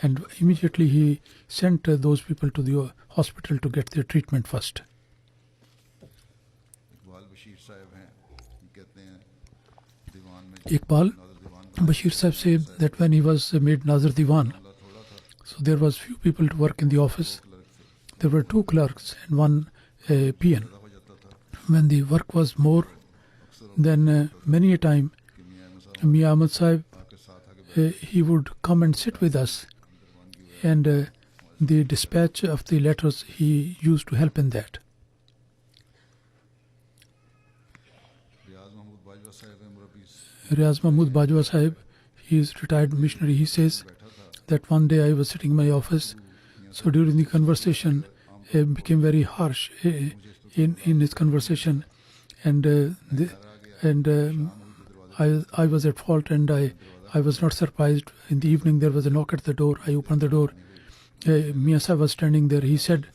And immediately he sent those people to the hospital to get their treatment first. Iqbal Bashir Saheb said that when he was made Nazir Diwan, so there was few people to work in the office. There were 2 clerks and 1 PN. When the work was more, then many a time Mir Ahmad Sahib, he would come and sit with us, and the dispatch of the letters, he used to help in that. Riaz Mahmud Bajwa Sahib, he is retired missionary. He says that one day I was sitting in my office, so during the conversation, it became very harsh in his conversation, and I was at fault, and I was not surprised. In the evening, there was a knock at the door. I opened the door. Mia Sahib was standing there. He said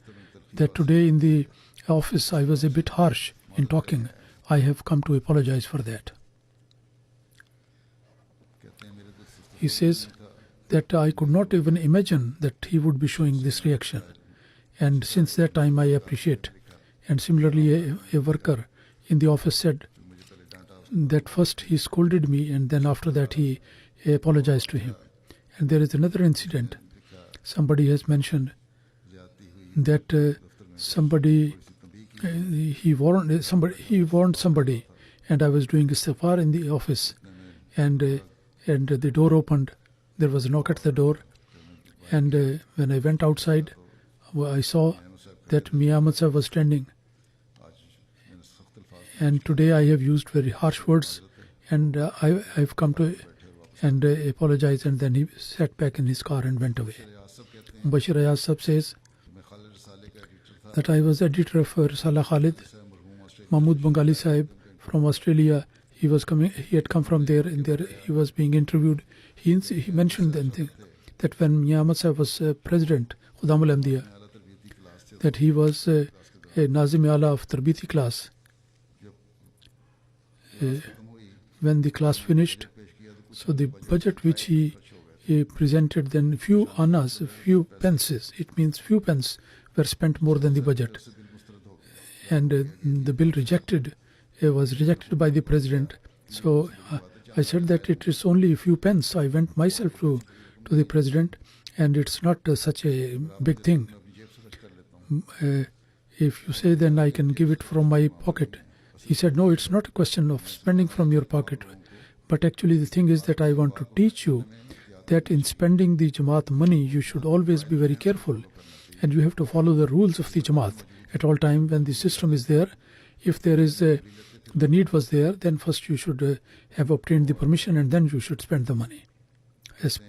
that today in the office I was a bit harsh in talking. I have come to apologize for that. He says that I could not even imagine that he would be showing this reaction. And since that time I appreciate. And similarly, a worker in the office said that first he scolded me, and then after that he apologized to him. And there is another incident. Somebody has mentioned that he warned somebody, and I was doing istighfar in the office, and the door opened. There was a knock at the door, and when I went outside, I saw that Mir Ahmad Sahib was standing. And today I have used very harsh words, and I've come to and apologized, and then he sat back in his car and went away. Bashir Ayaz Sahib says that I was editor of Risala Khalid. Mahmud Bengali Sahib from Australia, he had come from there, and there he was being interviewed. He mentioned then that when Mir Ahmad Sahib was president, Khudam al-Ahmadiyya, that he was a Nazim-e-Ala of Tarbiti class. When the class finished, so the budget which he presented, then few annas, few pences, it means few pence were spent more than the budget. And the bill was rejected by the president. So I said that it is only a few pence. So I went myself to the president, and it's not such a big thing. If you say, then I can give it from my pocket. He said, no, it's not a question of spending from your pocket. But actually the thing is that I want to teach you that in spending the Jamaat money, you should always be very careful. And you have to follow the rules of the Jamaat at all time when the system is there. If there is the need was there, then first you should have obtained the permission, and then you should spend the money. Yes.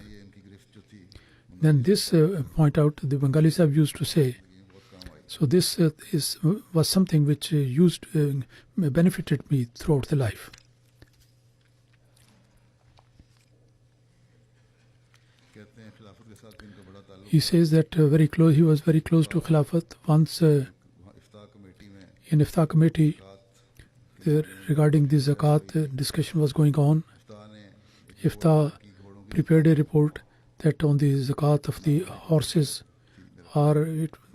Then this point out, the Bengali Sahib used to say, so this was something which benefited me throughout the life. He says that he was very close to Khilafat. Once in Iftah committee, regarding the zakat, discussion was going on. Iftah prepared a report that on the zakat of the horses,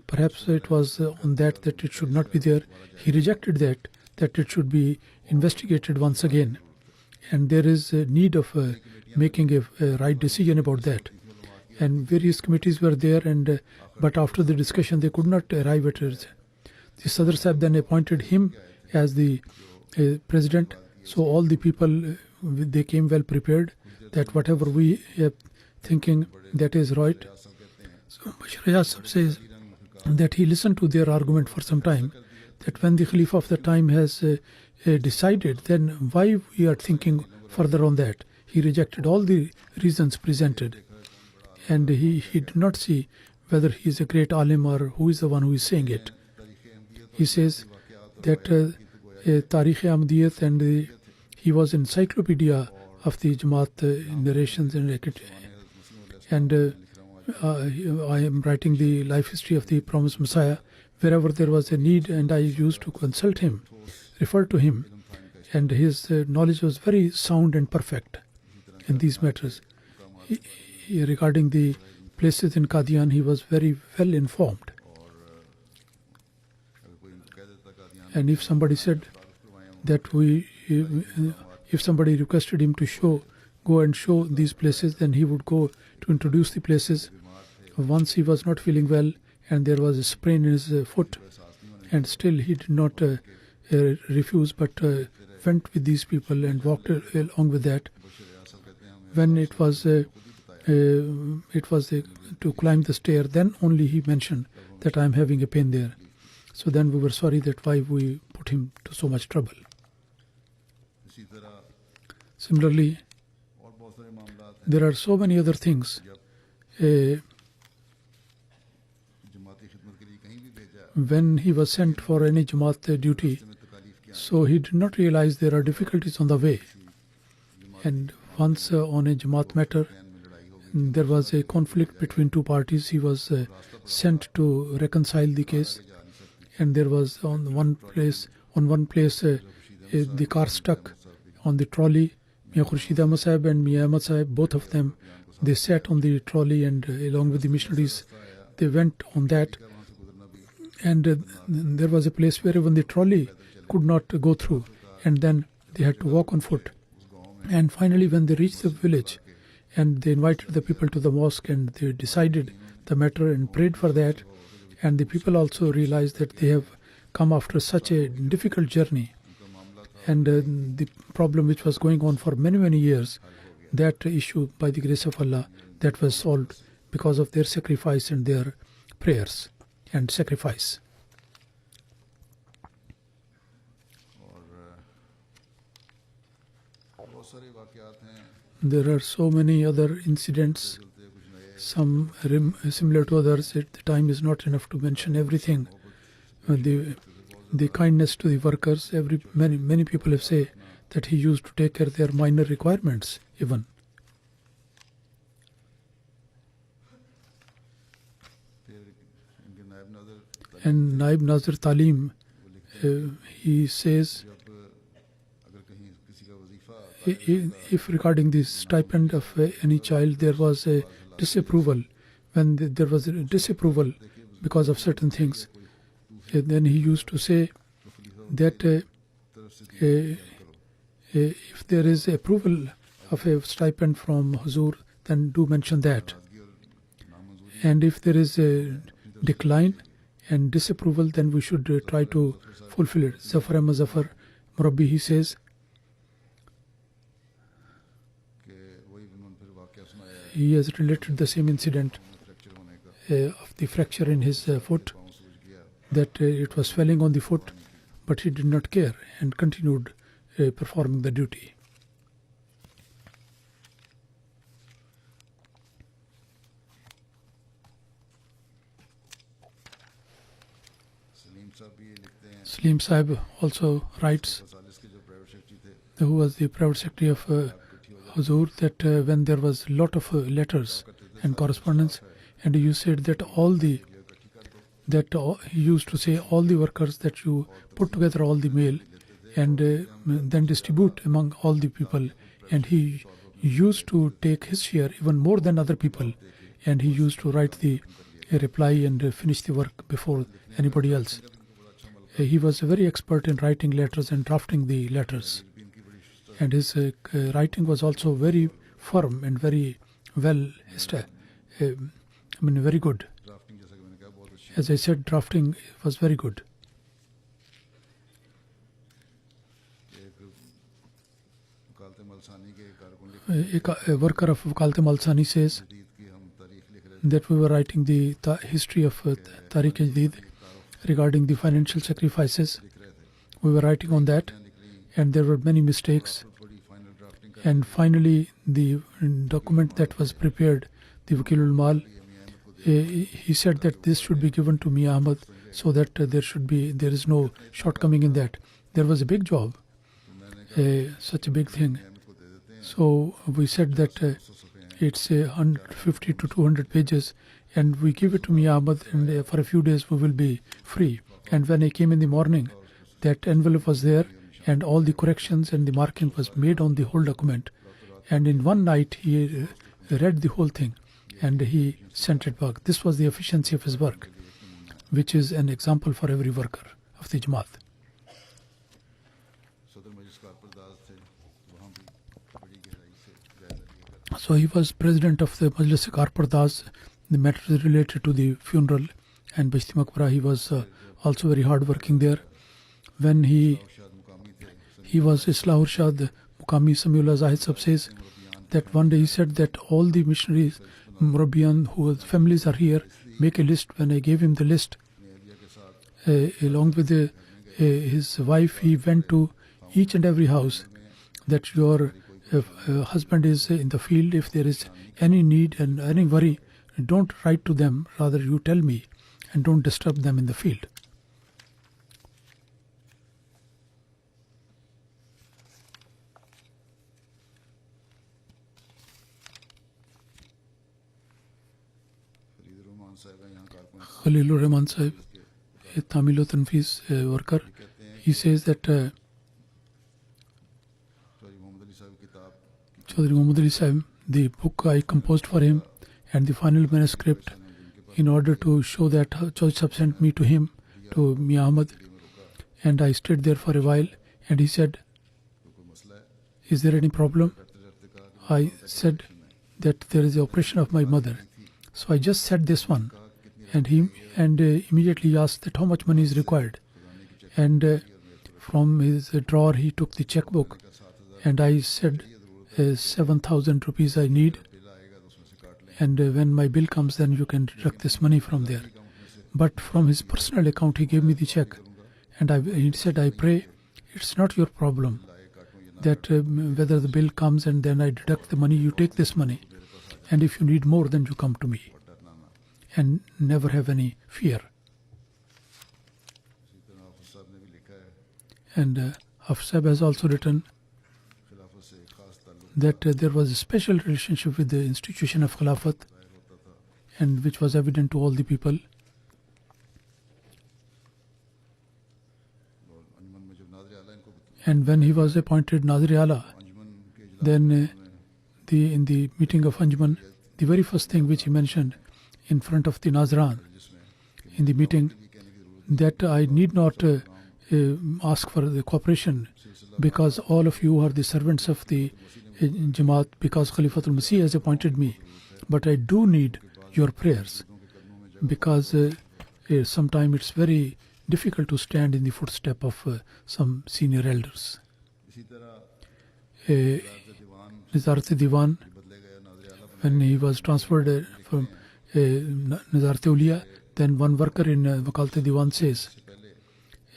perhaps it was on that it should not be there. He rejected that it should be investigated once again. And there is a need of making a right decision about that. And various committees were there, but after the discussion they could not arrive at it. The Sadr Sahib then appointed him as the president. So all the people, they came well prepared that whatever we are thinking, that is right. So Bashir Ayaz Sahib says that he listened to their argument for some time, that when the Khalifa of the time has decided, then why we are thinking further on that. He rejected all the reasons presented. And he did not see whether he is a great alim or who is the one who is saying it. He says that Tarikh-e-Ahmadiyyat, and he was encyclopedia of the Jamaat narrations and I am writing the life history of the promised Messiah. Wherever there was a need, and I used to consult him, refer to him, and his knowledge was very sound and perfect in these matters. Regarding the places in Qadian, he was very well informed. And if somebody said that if somebody requested him to go and show these places, then he would go to introduce the places. Once he was not feeling well, and there was a sprain in his foot, and still he did not refuse, but went with these people and walked along with that. When it was to climb the stair, then only he mentioned that I am having a pain there. So then we were sorry that why we put him to so much trouble. Similarly, there are so many other things. When he was sent for any Jamaat duty, so he did not realize there are difficulties on the way. And once on a Jamaat matter, there was a conflict between two parties. He was sent to reconcile the case, and there was on one place the car stuck on the trolley. Mir Khurshid Ahmad Saheb and Mir Ahmad Saheb, both of them, they sat on the trolley, and along with the missionaries, they went on that. And there was a place where even the trolley could not go through, and then they had to walk on foot. And finally, when they reached the village, and they invited the people to the mosque, and they decided the matter and prayed for that, and the people also realized that they have come after such a difficult journey, and the problem which was going on for many, many years, that issue, by the grace of Allah, that was solved because of their sacrifice and their prayers and sacrifice. There are so many other incidents, some similar to others. The time is not enough to mention everything. The kindness to the workers. Many people have said that he used to take care of their minor requirements even. And Naib Nazir Talim, he says, if regarding the stipend of any child there was a disapproval, when there was a disapproval because of certain things, then he used to say that if there is approval of a stipend from Huzoor, then do mention that. And if there is a decline and disapproval, then we should try to fulfill it. Zafar Ahmad Zafar Murabbi, he says, he has related the same incident of the fracture in his foot, that it was swelling on the foot, but he did not care and continued performing the duty. Salim Saheb also writes, who was the private secretary of Huzoor, that when there was a lot of letters and correspondence, and you said that he used to say all the workers that you put together all the mail and then distribute among all the people, and he used to take his share even more than other people, and he used to write the reply and finish the work before anybody else. He was very expert in writing letters and drafting the letters, and his writing was also very firm and very well, very good. As I said, drafting was very good. A worker of Waqf-e Malsani says that we were writing the history of Tariq-e-Jadid regarding the financial sacrifices. We were writing on that, and there were many mistakes. And finally, the document that was prepared, the Wakilul Mal, he said that this should be given to Mir Ahmad, so that there is no shortcoming in that. There was a big job, such a big thing. So we said that it's 150 to 200 pages, and we give it to Mir Ahmad, and for a few days we will be free. And when I came in the morning, that envelope was there, and all the corrections and the marking was made on the whole document. And in one night he read the whole thing, and he sent it back. This was the efficiency of his work, which is an example for every worker of the Jamaat. So he was president of the Majlis Karpardas. The matters related to the funeral and Bashti Maqbara, he was also very hard working there. When he was Islah Urshad, Muqami Samiullah Zahid Sahib says that one day he said that all the missionaries, Murabbiyan, whose families are here, make a list. When I gave him the list, along with his wife, he went to each and every house, that your husband is in the field. If there is any need and any worry, don't write to them, rather you tell me, and don't disturb them in the field. Khalilur Rahman Sahib, a Tamil Tanfiz worker, he says that Chaudhry Muhammad Ali Sahib, the book I composed for him and the final manuscript, in order to show that Chaudhry Sahib sent me to him, to Mir Ahmad, and I stayed there for a while, and he said, is there any problem? I said that there is the operation of my mother. So I just said this one, and he immediately asked that how much money is required. And from his drawer he took the checkbook, and I said 7,000 rupees I need, and when my bill comes, then you can deduct this money from there. But from his personal account he gave me the check, and he said, I pray it's not your problem, that whether the bill comes and then I deduct the money, you take this money. And if you need more, then you come to me. And never have any fear. And Hafiz Saheb has also written that there was a special relationship with the institution of Khilafat, and which was evident to all the people. And when he was appointed Nazir-e-Ala, then in the meeting of Anjuman, the very first thing which he mentioned in front of the Naziran in the meeting, that I need not ask for the cooperation, because all of you are the servants of the Jamaat, because Khalifatul Massih has appointed me. But I do need your prayers, because sometimes it's very difficult to stand in the footstep of some senior elders. Nizarat-e-Diwan, when he was transferred from Nizarat-e-Uliya, then one worker in Wakalat-e-Diwan says,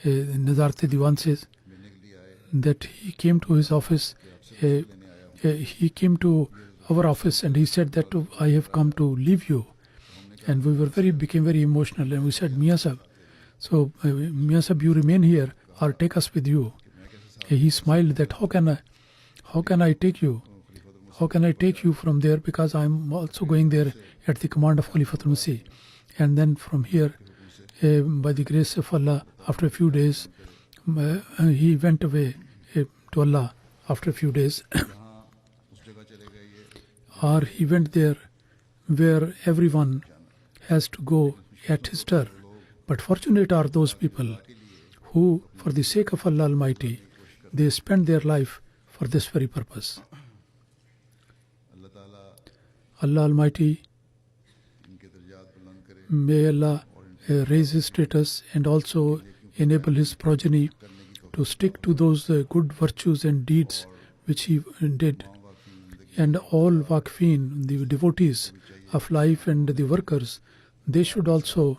Nizarat-e-Diwan says that he came to his office, he came to our office and he said that I have come to leave you. And we became very emotional, and we said, Mian Sahib, so Mian Sahib, you remain here or take us with you. He smiled that how can I take you? How can I take you from there, because I am also going there at the command of Khalifatul Massih. And then from here, by the grace of Allah, after a few days, he went away to Allah after a few days. Or he went there where everyone has to go at his turn. But fortunate are those people who, for the sake of Allah Almighty, they spend their life for this very purpose. Allah Almighty, may Allah raise his status and also enable his progeny to stick to those good virtues and deeds which he did. And all Waqfeen, the devotees of life and the workers, they should also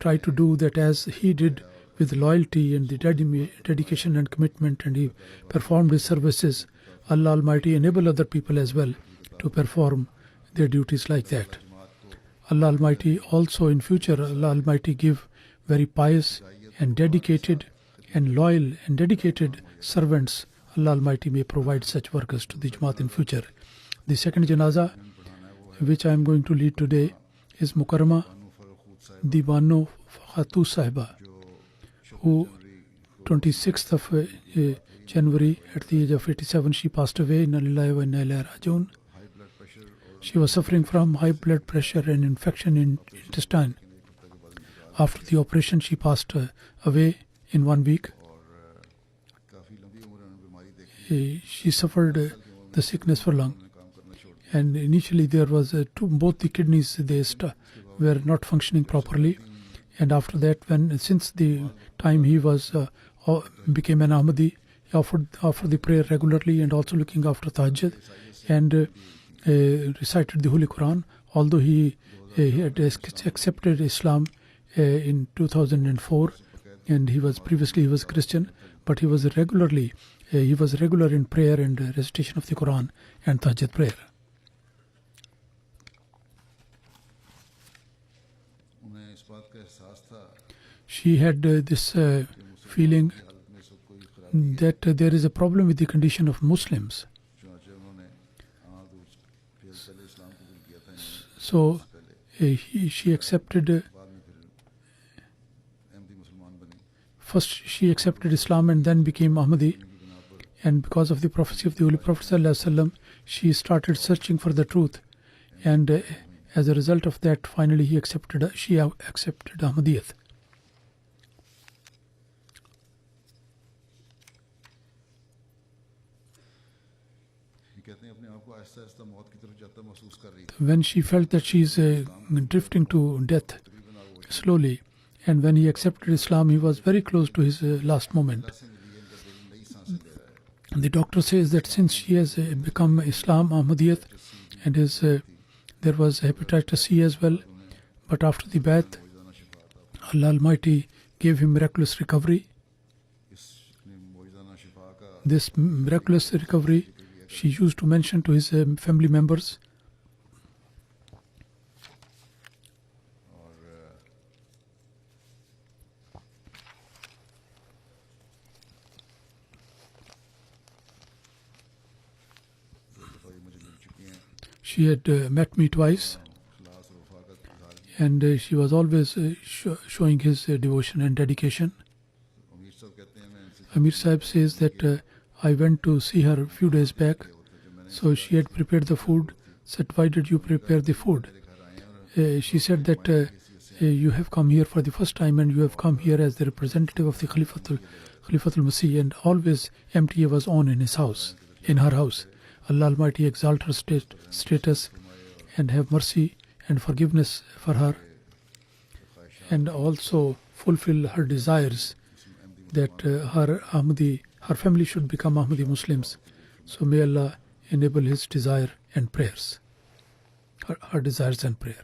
try to do that as he did, with loyalty and the dedication and commitment, and he performed his services. Allah Almighty enable other people as well to perform their duties like that. Allah Almighty also in future, Allah Almighty give very pious and dedicated and loyal and dedicated servants. Allah Almighty may provide such workers to the Jamaat in future. The second janazah which I am going to lead today is Mukarrama Diwano Khatu Sahiba, who 26th of January at the age of 87 she passed away. Inna lillahi wa inna ilaihi raji'un. She was suffering from high blood pressure and infection in intestine. After the operation she passed away in 1 week. She suffered the sickness for long, and initially there was both the kidneys were not functioning properly. And after that, since the time he was became an Ahmadi, he offered the prayer regularly and also looking after Tahajjud and recited the Holy Quran. Although he had accepted Islam in 2004, and he was Christian, but he was regular in prayer and recitation of the Quran and Tahajjud prayer. She had this feeling that there is a problem with the condition of Muslims. So she accepted. First she accepted Islam and then became Ahmadi. And because of the prophecy of the Holy Prophet ﷺ, she started searching for the truth. And as a result of that, finally she accepted Ahmadiyyat. When she felt that she is drifting to death slowly, and when he accepted Islam, he was very close to his last moment. The doctor says that since she has become Islam Ahmadiyyat, and there was hepatitis C as well, but after the bath, Allah Almighty gave him miraculous recovery. This miraculous recovery she used to mention to his family members. She had met me twice, and she was always showing his devotion and dedication. Amir Sahib says that I went to see her a few days back, so she had prepared the food. Said, why did you prepare the food? She said that you have come here for the first time, and you have come here as the representative of the Khalifatul Massih, and always MTA was on in his house, in her house. Allah Almighty exalt her status and have mercy and forgiveness for her, and also fulfill her desires that her family should become Ahmadi Muslims. So may Allah enable his desire and prayers, her desires and prayer.